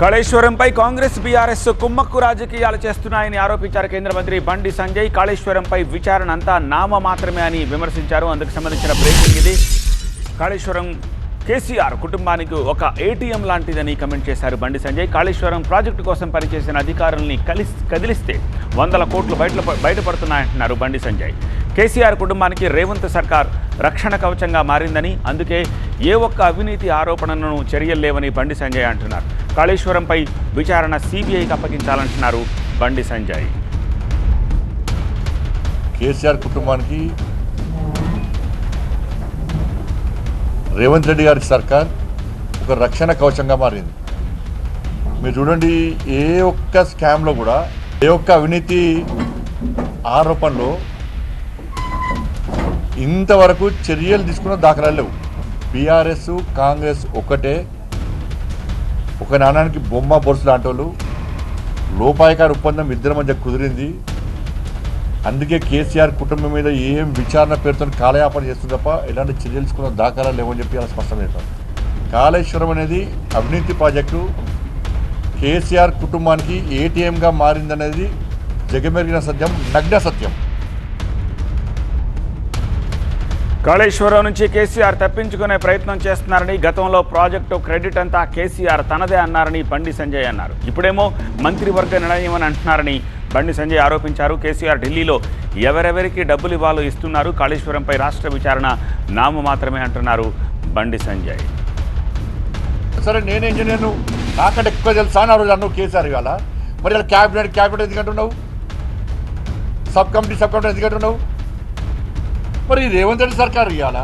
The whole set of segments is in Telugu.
కాళేశ్వరంపై కాంగ్రెస్ బీఆర్ఎస్ కుమ్మక్కు రాజకీయాలు చేస్తున్నాయని ఆరోపించారు కేంద్ర మంత్రి బండి సంజయ్. కాళేశ్వరంపై విచారణ అంతా నామ మాత్రమే అని విమర్శించారు. అందుకు సంబంధించిన బ్రేకింగ్ ఇది. కాళేశ్వరం కేసీఆర్ కుటుంబానికి ఒక ఏటీఎం లాంటిదని కమెంట్ చేశారు బండి సంజయ్. కాళేశ్వరం ప్రాజెక్టు కోసం పనిచేసిన అధికారుల్ని కదిలిస్తే 100 కోట్లు బయటపడుతున్నాయంటున్నారు బండి సంజయ్. కేసీఆర్ కుటుంబానికి రేవంత్ సర్కార్ రక్షణ కవచంగా మారిందని, అందుకే ఏ ఒక్క అవినీతి ఆరోపణలను చర్యలు లేవని బండి సంజయ్ అంటున్నారు. కాళేశ్వరంపై విచారణ సిబిఐకి అప్పగించాలంటున్నారు బండి సంజయ్. కేసీఆర్ కుటుంబానికి రేవంత్ రెడ్డి గారి సర్కార్ ఒక రక్షణ కవచంగా మారింది. మీరు చూడండి, ఏ ఒక్క స్కామ్లో కూడా, ఏ ఒక్క అవినీతి ఆరోపణలో ఇంతవరకు చర్యలు తీసుకున్న దాఖలాలు లేవు. బీఆర్ఎస్ కాంగ్రెస్ ఒకటే, ఒక నాణానికి బొమ్మ బొరుసు లాంటి వాళ్ళు. లోపాయకార ఒప్పందం ఇద్దరి మధ్య కుదిరింది. అందుకే కేసీఆర్ కుటుంబం మీద ఏం విచారణ పేరుతో కాలయాపన చేస్తుంది తప్ప ఎలాంటి చర్యలు తీసుకున్న దాఖలాలు లేవని చెప్పి అలా స్పష్టం చేస్తారు. కాళేశ్వరం అనేది అవినీతి ప్రాజెక్టు కేసీఆర్ కుటుంబానికి ఏటీఎంగా మారిందనేది జగమెరిగిన సత్యం, నగ్న సత్యం. కాళేశ్వరం నుంచి కేసీఆర్ తప్పించుకునే ప్రయత్నం చేస్తున్నారని, గతంలో ప్రాజెక్టు క్రెడిట్ అంతా కేసీఆర్ తనదే అన్నారని బండి సంజయ్ అన్నారు. ఇప్పుడేమో మంత్రివర్గ నిర్ణయం అని అంటున్నారని బండి సంజయ్ ఆరోపించారు. కేసీఆర్ ఢిల్లీలో ఎవరెవరికి డబ్బులు ఇవ్వాలో ఇస్తున్నారు. కాళేశ్వరంపై రాష్ట్ర విచారణ నామ మాత్రమే అంటున్నారు బండి సంజయ్. సరే, నేను ఇంజనీర్ను, నాకంటే ఎక్కువ తెలుసా అని రోజు అన్నావు కేసీఆర్. ఇవాళ మరి ఇలా క్యాబినెట్ ఎందుకంటున్నావు? సబ్ కమిటీ ఎందుకంటున్నావు? మరి రేవంత్ రెడ్డి సర్కారు ఇవాళ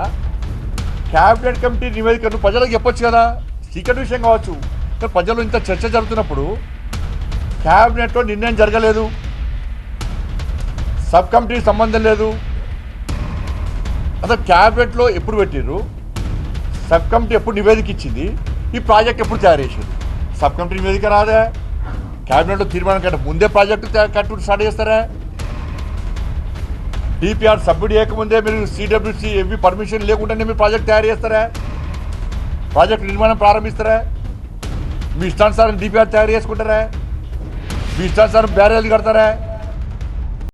క్యాబినెట్ కమిటీ నివేదికను ప్రజలకు చెప్పొచ్చు కదా. సీక్రెట్ విషయం కావచ్చు, కానీ ప్రజలు ఇంత చర్చ జరుగుతున్నప్పుడు క్యాబినెట్లో నిర్ణయం జరగలేదు, సబ్ కమిటీకి సంబంధం లేదు. అసలు క్యాబినెట్లో ఎప్పుడు పెట్టిర్రు, సబ్ కమిటీ ఎప్పుడు నివేదిక ఇచ్చింది, ఈ ప్రాజెక్ట్ ఎప్పుడు తయారు చేసింది? సబ్ కమిటీ నివేదిక రాదే, క్యాబినెట్లో తీర్మానం కంటే ముందే ప్రాజెక్టు కట్టు స్టార్ట్ చేస్తారా? డిపిఆర్ సబ్మిట్ చేయకముందే మీరు సిడబ్ల్యూసి ఎవి పర్మిషన్ లేకుండానే మీరు ప్రాజెక్ట్ తయారు చేస్తారా? ప్రాజెక్ట్ నిర్మాణం ప్రారంభిస్తారా? మీ ఇష్టానుసారం డిపిఆర్ తయారు చేసుకుంటారా? మీ ఇష్టానుసారం బ్యారేజ్ కడతారా?